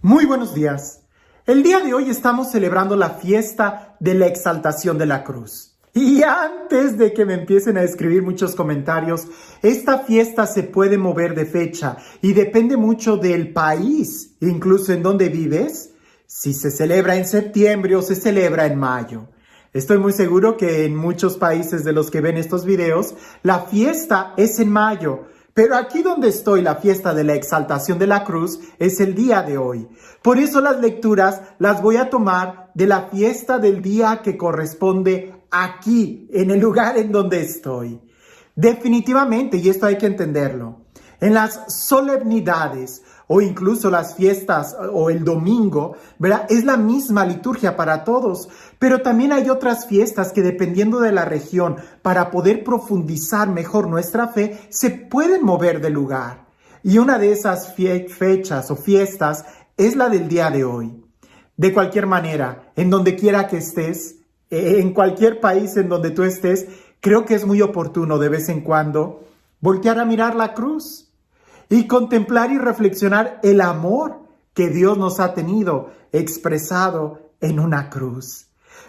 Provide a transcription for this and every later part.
Muy buenos días. El día de hoy estamos celebrando la fiesta de la exaltación de la cruz. Y antes de que me empiecen a escribir muchos comentarios, esta fiesta se puede mover de fecha y depende mucho del país, incluso en donde vives, si se celebra en septiembre o se celebra en mayo. Estoy muy seguro que en muchos países de los que ven estos videos, la fiesta es en mayo. Pero aquí donde estoy, la fiesta de la exaltación de la cruz es el día de hoy. Por eso las lecturas las voy a tomar de la fiesta del día que corresponde aquí, en el lugar en donde estoy. Definitivamente, y esto hay que entenderlo, en las solemnidades o incluso las fiestas o el domingo, ¿verdad? Es la misma liturgia para todos, pero también hay otras fiestas que dependiendo de la región, para poder profundizar mejor nuestra fe, se pueden mover de lugar. Y una de esas fechas o fiestas es la del día de hoy. De cualquier manera, en donde quiera que estés, en cualquier país en donde tú estés, creo que es muy oportuno de vez en cuando voltear a mirar la cruz y contemplar y reflexionar el amor que Dios nos ha tenido expresado en una cruz.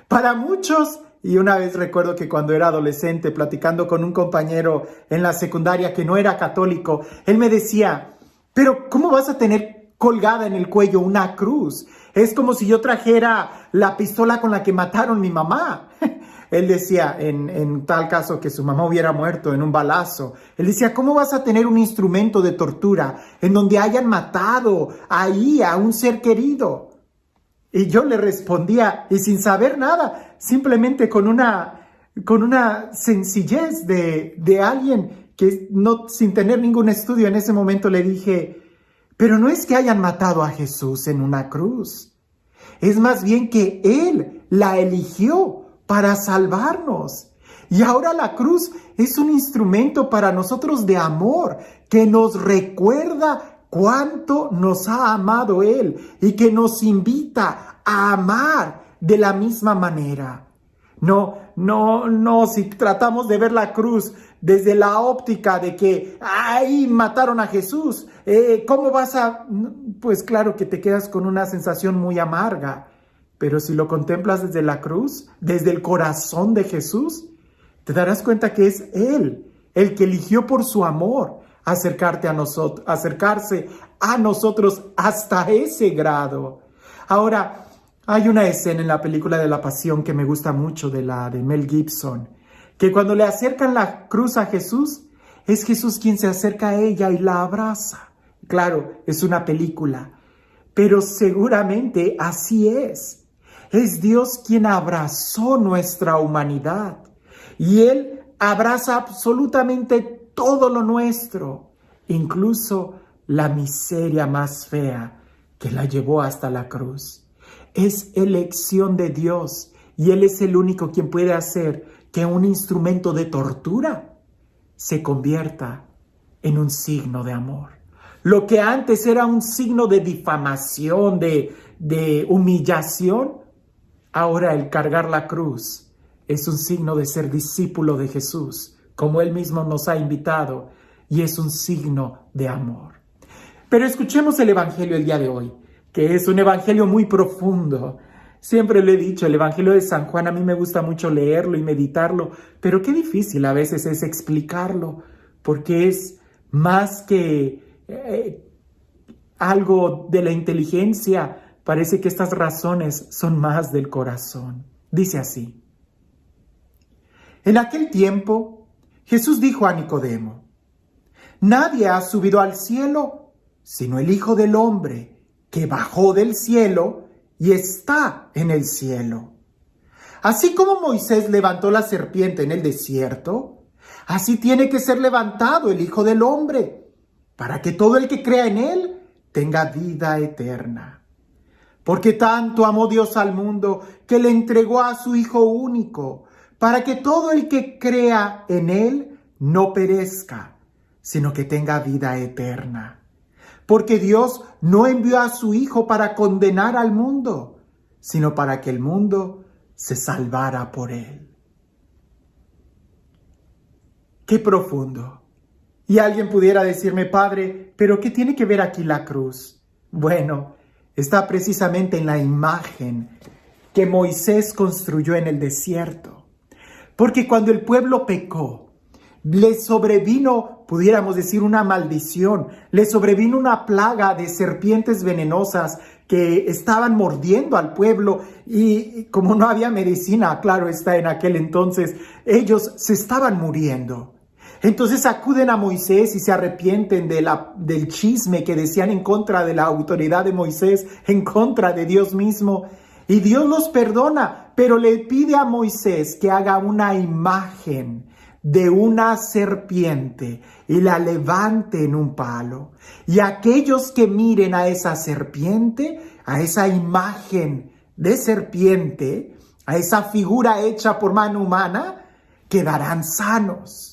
Para muchos, y una vez recuerdo que cuando era adolescente, platicando con un compañero en la secundaria que no era católico, él me decía, pero ¿cómo vas a tener colgada en el cuello una cruz? Es como si yo trajera la pistola con la que mataron a mi mamá. Él decía, en tal caso que su mamá hubiera muerto en un balazo, él decía, ¿cómo vas a tener un instrumento de tortura en donde hayan matado ahí a un ser querido? Y yo le respondía, y sin saber nada, simplemente con una sencillez de alguien que no, sin tener ningún estudio en ese momento le dije, pero no es que hayan matado a Jesús en una cruz, es más bien que Él la eligió para salvarnos. Y ahora la cruz es un instrumento para nosotros de amor que nos recuerda cuánto nos ha amado Él y que nos invita a amar de la misma manera. No, si tratamos de ver la cruz desde la óptica de que ahí mataron a Jesús, ¿cómo vas a...? Pues claro que te quedas con una sensación muy amarga. Pero si lo contemplas desde la cruz, desde el corazón de Jesús, te darás cuenta que es Él, el que eligió por su amor acercarse a nosotros hasta ese grado. Ahora, hay una escena en la película de La Pasión que me gusta mucho, de Mel Gibson, que cuando le acercan la cruz a Jesús, es Jesús quien se acerca a ella y la abraza. Claro, es una película, pero seguramente así es. Es Dios quien abrazó nuestra humanidad y Él abraza absolutamente todo lo nuestro, incluso la miseria más fea que la llevó hasta la cruz. Es elección de Dios y Él es el único quien puede hacer que un instrumento de tortura se convierta en un signo de amor. Lo que antes era un signo de difamación, de humillación, ahora el cargar la cruz es un signo de ser discípulo de Jesús, como Él mismo nos ha invitado, y es un signo de amor. Pero escuchemos el Evangelio el día de hoy, que es un Evangelio muy profundo. Siempre le he dicho, el Evangelio de San Juan a mí me gusta mucho leerlo y meditarlo, pero qué difícil a veces es explicarlo, porque es más que algo de la inteligencia. Parece que estas razones son más del corazón. Dice así. En aquel tiempo, Jesús dijo a Nicodemo, nadie ha subido al cielo, sino el Hijo del Hombre, que bajó del cielo y está en el cielo. Así como Moisés levantó la serpiente en el desierto, así tiene que ser levantado el Hijo del Hombre, para que todo el que crea en Él tenga vida eterna. Porque tanto amó Dios al mundo que le entregó a su Hijo único, para que todo el que crea en Él no perezca, sino que tenga vida eterna. Porque Dios no envió a su Hijo para condenar al mundo, sino para que el mundo se salvara por Él. ¡Qué profundo! Y alguien pudiera decirme, Padre, ¿pero qué tiene que ver aquí la cruz? Bueno, está precisamente en la imagen que Moisés construyó en el desierto. Porque cuando el pueblo pecó, le sobrevino, pudiéramos decir, una maldición, le sobrevino una plaga de serpientes venenosas que estaban mordiendo al pueblo, y como no había medicina, claro está, en aquel entonces, ellos se estaban muriendo. Entonces acuden a Moisés y se arrepienten del chisme que decían en contra de la autoridad de Moisés, en contra de Dios mismo. Y Dios los perdona, pero le pide a Moisés que haga una imagen de una serpiente y la levante en un palo. Y aquellos que miren a esa serpiente, a esa imagen de serpiente, a esa figura hecha por mano humana, quedarán sanos.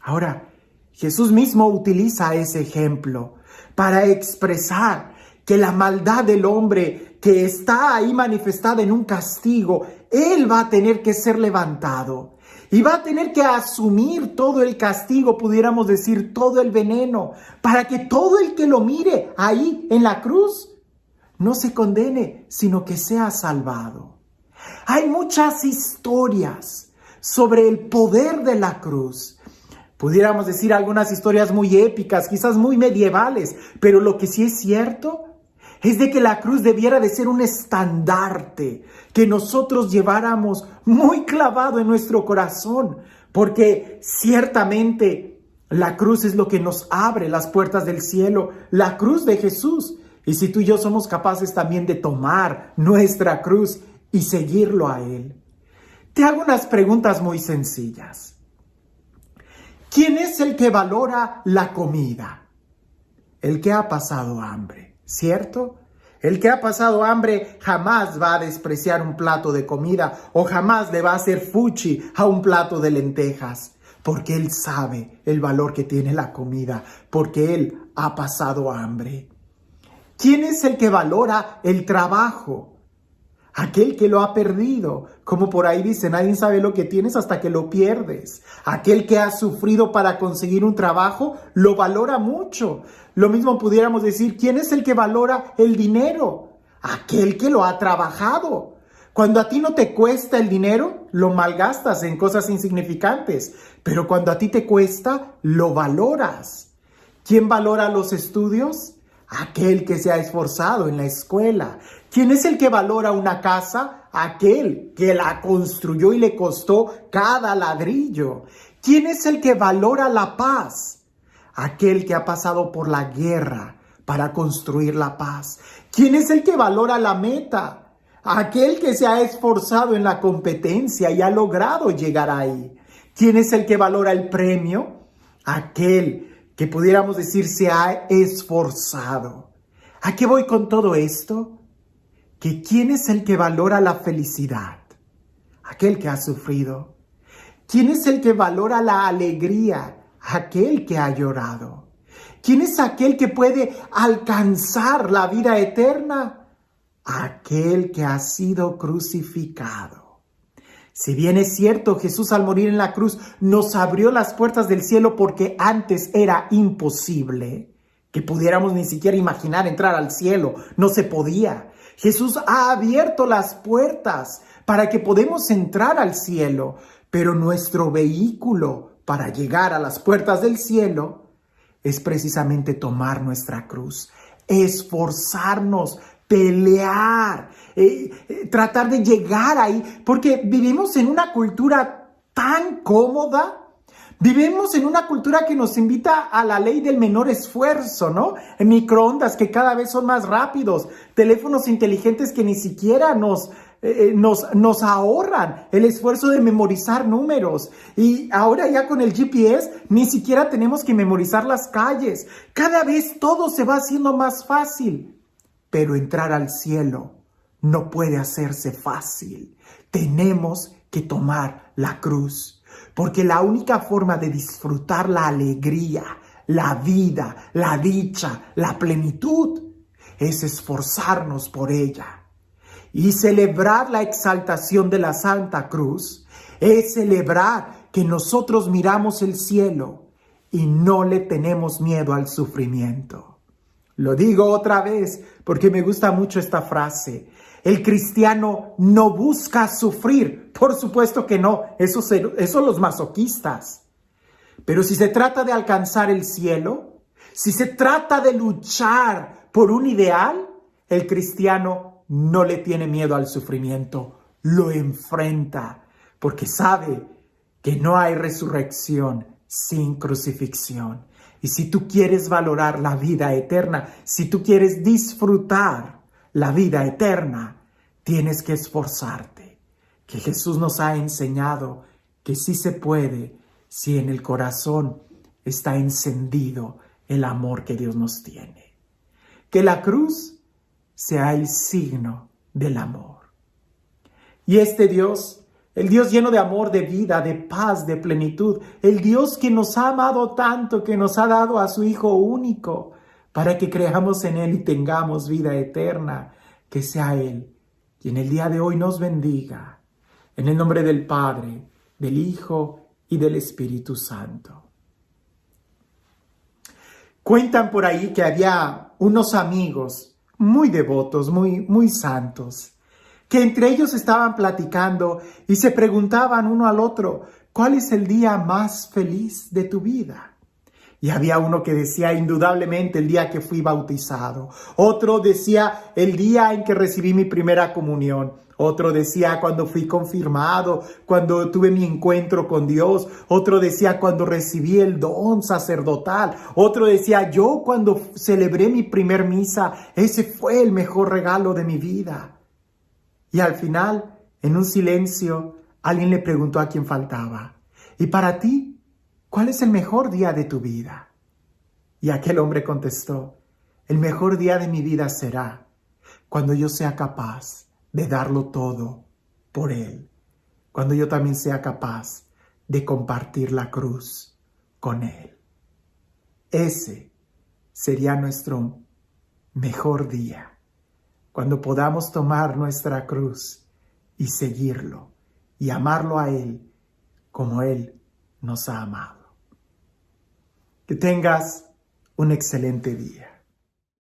Ahora, Jesús mismo utiliza ese ejemplo para expresar que la maldad del hombre que está ahí manifestada en un castigo, él va a tener que ser levantado y va a tener que asumir todo el castigo, pudiéramos decir todo el veneno, para que todo el que lo mire ahí en la cruz no se condene, sino que sea salvado. Hay muchas historias sobre el poder de la cruz. Pudiéramos decir algunas historias muy épicas, quizás muy medievales, pero lo que sí es cierto es de que la cruz debiera de ser un estandarte que nosotros lleváramos muy clavado en nuestro corazón, porque ciertamente la cruz es lo que nos abre las puertas del cielo, la cruz de Jesús. Y si tú y yo somos capaces también de tomar nuestra cruz y seguirlo a Él. Te hago unas preguntas muy sencillas. ¿Quién es el que valora la comida? El que ha pasado hambre, ¿cierto? El que ha pasado hambre jamás va a despreciar un plato de comida o jamás le va a hacer fuchi a un plato de lentejas, porque él sabe el valor que tiene la comida, porque él ha pasado hambre. ¿Quién es el que valora el trabajo? Aquel que lo ha perdido, como por ahí dice, nadie sabe lo que tienes hasta que lo pierdes. Aquel que ha sufrido para conseguir un trabajo, lo valora mucho. Lo mismo pudiéramos decir, ¿quién es el que valora el dinero? Aquel que lo ha trabajado. Cuando a ti no te cuesta el dinero, lo malgastas en cosas insignificantes. Pero cuando a ti te cuesta, lo valoras. ¿Quién valora los estudios? Aquel que se ha esforzado en la escuela. ¿Quién es el que valora una casa? Aquel que la construyó y le costó cada ladrillo. ¿Quién es el que valora la paz? Aquel que ha pasado por la guerra para construir la paz. ¿Quién es el que valora la meta? Aquel que se ha esforzado en la competencia y ha logrado llegar ahí. ¿Quién es el que valora el premio? Aquel que pudiéramos decir se ha esforzado. ¿A qué voy con todo esto? Que ¿quién es el que valora la felicidad? Aquel que ha sufrido. ¿Quién es el que valora la alegría? Aquel que ha llorado. ¿Quién es aquel que puede alcanzar la vida eterna? Aquel que ha sido crucificado. Si bien es cierto, Jesús al morir en la cruz nos abrió las puertas del cielo porque antes era imposible que pudiéramos ni siquiera imaginar entrar al cielo. No se podía. Jesús ha abierto las puertas para que podamos entrar al cielo, pero nuestro vehículo para llegar a las puertas del cielo es precisamente tomar nuestra cruz, esforzarnos, pelear, tratar de llegar ahí, porque vivimos en una cultura tan cómoda. Vivimos en una cultura que nos invita a la ley del menor esfuerzo, ¿no? Microondas que cada vez son más rápidos, teléfonos inteligentes que ni siquiera nos ahorran el esfuerzo de memorizar números. Y ahora ya con el GPS ni siquiera tenemos que memorizar las calles. Cada vez todo se va haciendo más fácil. Pero entrar al cielo no puede hacerse fácil. Tenemos que tomar la cruz. Porque la única forma de disfrutar la alegría, la vida, la dicha, la plenitud, es esforzarnos por ella. Y celebrar la exaltación de la Santa Cruz es celebrar que nosotros miramos el cielo y no le tenemos miedo al sufrimiento. Lo digo otra vez porque me gusta mucho esta frase. El cristiano no busca sufrir. Por supuesto que no. Eso los masoquistas. Pero si se trata de alcanzar el cielo, si se trata de luchar por un ideal, el cristiano no le tiene miedo al sufrimiento. Lo enfrenta porque sabe que no hay resurrección sin crucifixión. Y si tú quieres valorar la vida eterna, si tú quieres disfrutar la vida eterna, tienes que esforzarte. Que Jesús nos ha enseñado que sí se puede si en el corazón está encendido el amor que Dios nos tiene. Que la cruz sea el signo del amor. Y este Dios, el Dios lleno de amor, de vida, de paz, de plenitud, el Dios que nos ha amado tanto, que nos ha dado a su Hijo único, para que creamos en Él y tengamos vida eterna, que sea Él quien el día de hoy nos bendiga, en el nombre del Padre, del Hijo y del Espíritu Santo. Cuentan por ahí que había unos amigos muy devotos, muy santos, que entre ellos estaban platicando y se preguntaban uno al otro, ¿cuál es el día más feliz de tu vida? Y había uno que decía, indudablemente, el día que fui bautizado. Otro decía, el día en que recibí mi primera comunión. Otro decía, cuando fui confirmado, cuando tuve mi encuentro con Dios. Otro decía, cuando recibí el don sacerdotal. Otro decía, yo cuando celebré mi primer misa, ese fue el mejor regalo de mi vida. Y al final, en un silencio, alguien le preguntó a quién faltaba, ¿y para ti, cuál es el mejor día de tu vida? Y aquel hombre contestó, el mejor día de mi vida será cuando yo sea capaz de darlo todo por Él, cuando yo también sea capaz de compartir la cruz con Él. Ese sería nuestro mejor día, cuando podamos tomar nuestra cruz y seguirlo y amarlo a Él como Él nos ha amado. Que tengas un excelente día.